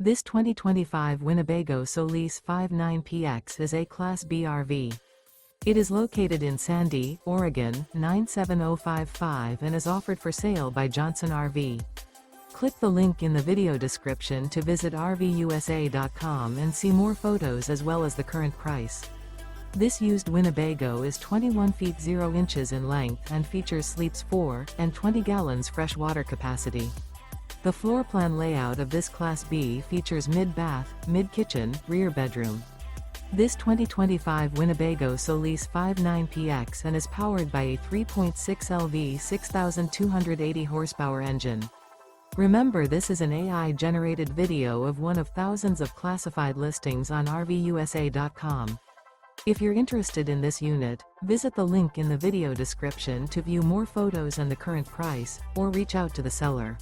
This 2025 Winnebago Solis 59PX is a Class B RV. It is located in Sandy, Oregon, 97055 and is offered for sale by Johnson RV. Click the link in the video description to visit RVUSA.com and see more photos as well as the current price. This used Winnebago is 21 feet 0 inches in length and features sleeps 4 and 20 gallons fresh water capacity. The floor plan layout of this Class B features mid-bath, mid-kitchen, rear bedroom. This 2025 Winnebago Solis 59PX and is powered by a 3.6 LV 6,280 horsepower engine. Remember, this is an AI-generated video of one of thousands of classified listings on RVUSA.com. If you're interested in this unit, visit the link in the video description to view more photos and the current price, or reach out to the seller.